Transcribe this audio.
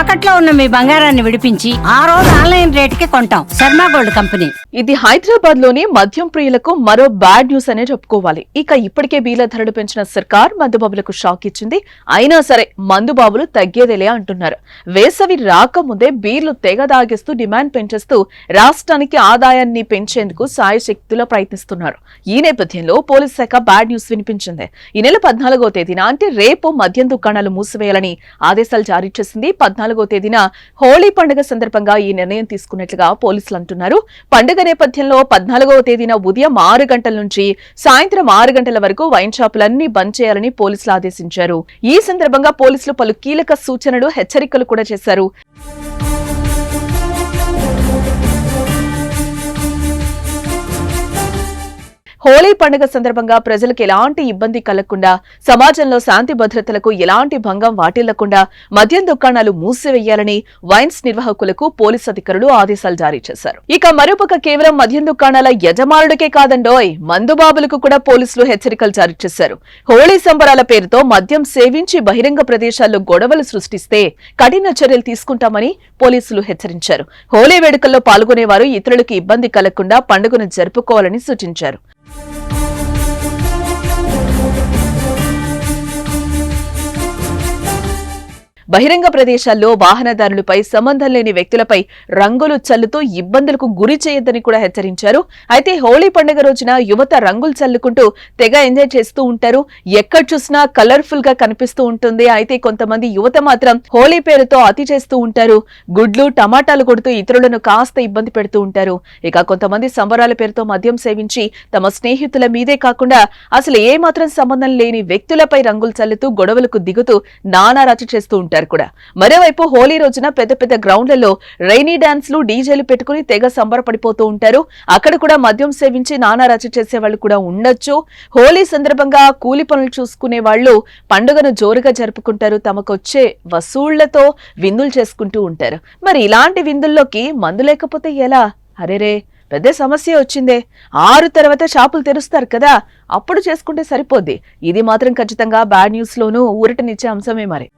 తాకట్లో ఉన్న మీ బంగారాన్ని విడిపించి ఆ రోజు ఆన్లైన్ రేటుకి కొంటాం. Sharma gold company. ఇది హైదరాబాద్ లోని మద్యం ప్రియులకు మరో బ్యాడ్ న్యూస్ అనే చెప్పుకోవాలి. ఇక ఇప్పటికే బీర్ల ధరలు పెంచిన సర్కార్ మందుబాబులకు షాక్ ఇచ్చింది. అయినా సరే మందుబాబులు తగ్గేదేలే అంటున్నారు. వేసవి రాకముందే బీర్లు తెగ దాగిస్తూ డిమాండ్ పెంచేస్తూ రాష్ట్రానికి ఆదాయాన్ని పెంచేందుకు సాయశక్తులా ప్రయత్నిస్తున్నారు. ఈ నేపథ్యంలో పోలీస్ శాఖ బ్యాడ్ న్యూస్ వినిపించింది. ఈ నెల 14వ తేదీన అంటే రేపు మద్యం దుకాణాలు మూసివేయాలని ఆదేశాలు జారీ చేసింది. 14వ తేదీన హోళీ పండుగ సందర్భంగా ఈ నిర్ణయం తీసుకున్నట్లుగా పోలీసులు అంటున్నారు. పండుగ నేపథ్యంలో 14వ తేదీన ఉదయం 6 గంటల నుంచి సాయంత్రం 6 గంటల వరకు వైన్ షాపులన్నీ బంద్ చేయాలని పోలీసులు ఆదేశించారు. ఈ సందర్భంగా పోలీసులు పలు కీలక సూచనలు, హెచ్చరికలు కూడా చేశారు. హోళీ పండుగ సందర్భంగా ప్రజలకు ఎలాంటి ఇబ్బంది కలగకుండా, సమాజంలో శాంతి భద్రతలకు ఎలాంటి భంగం వాటిల్లకుండా మద్యం దుకాణాలు మూసివేయాలని వైన్స్ నిర్వాహకులకు పోలీసు అధికారులు ఆదేశాలు జారీ చేశారు. ఇక మరోపక్క కేవలం మద్యం దుకాణాల యజమానుడికే కాదండోయ్, మందుబాబులకు కూడా పోలీసులు హెచ్చరికలు జారీ చేశారు. హోళీ సంబరాల పేరుతో మద్యం సేవించి బహిరంగ ప్రదేశాల్లో గొడవలు సృష్టిస్తే కఠిన చర్యలు తీసుకుంటామని పోలీసులు హెచ్చరించారు. హోళీ వేడుకల్లో పాల్గొనేవారు ఇతరులకు ఇబ్బంది కలగకుండా పండుగను జరుపుకోవాలని సూచించారు. బహిరంగ ప్రదేశాల్లో వాహనదారులపై, సంబంధం లేని వ్యక్తులపై రంగులు చల్లుతూ ఇబ్బందులకు గురి చేయొద్దని కూడా హెచ్చరించారు. అయితే హోళీ పండుగ రోజున యువత రంగులు చల్లుకుంటూ తెగ ఎంజాయ్ చేస్తూ ఉంటారు. ఎక్కడ చూసినా కలర్ఫుల్ గా కనిపిస్తూ ఉంటుంది. అయితే కొంతమంది యువత మాత్రం హోళీ పేరుతో అతి చేస్తూ ఉంటారు. గుడ్లు, టమాటాలు కొడుతూ ఇతరులను కాస్త ఇబ్బంది పెడుతూ ఉంటారు. ఇక కొంతమంది సంబరాల పేరుతో మద్యం సేవించి తమ స్నేహితుల మీదే కాకుండా అసలు ఏ మాత్రం సంబంధం లేని వ్యక్తులపై రంగులు చల్లుతూ గొడవలకు దిగుతూ నానా రచ్చ చేస్తూ ఉంటారు కూడా. మరోవైపు హోళీ రోజున పెద్ద పెద్ద గ్రౌండ్లలో రైనీ డాన్స్లు, డీజేలు పెట్టుకుని తెగ సంబరపడిపోతూ ఉంటారు. అక్కడ కూడా మద్యం సేవించి నానా రచ్చ చేసే వాళ్ళు కూడా ఉండొచ్చు. హోళీ సందర్భంగా కూలి పనులు చూసుకునే వాళ్ళు పండుగను జోరుగా జరుపుకుంటారు. తమకొచ్చే వసూళ్లతో విందులు చేసుకుంటూ ఉంటారు. మరి ఇలాంటి విందుల్లోకి మందు లేకపోతే ఎలా? అరేరే, పెద్ద సమస్య వచ్చిందే. 6 తర్వాత షాపులు తెరుస్తారు కదా, అప్పుడు చేసుకుంటే సరిపోద్ది. ఇది మాత్రం ఖచ్చితంగా బ్యాడ్ న్యూస్ లోనూ ఊరటనిచ్చే అంశమే మరి.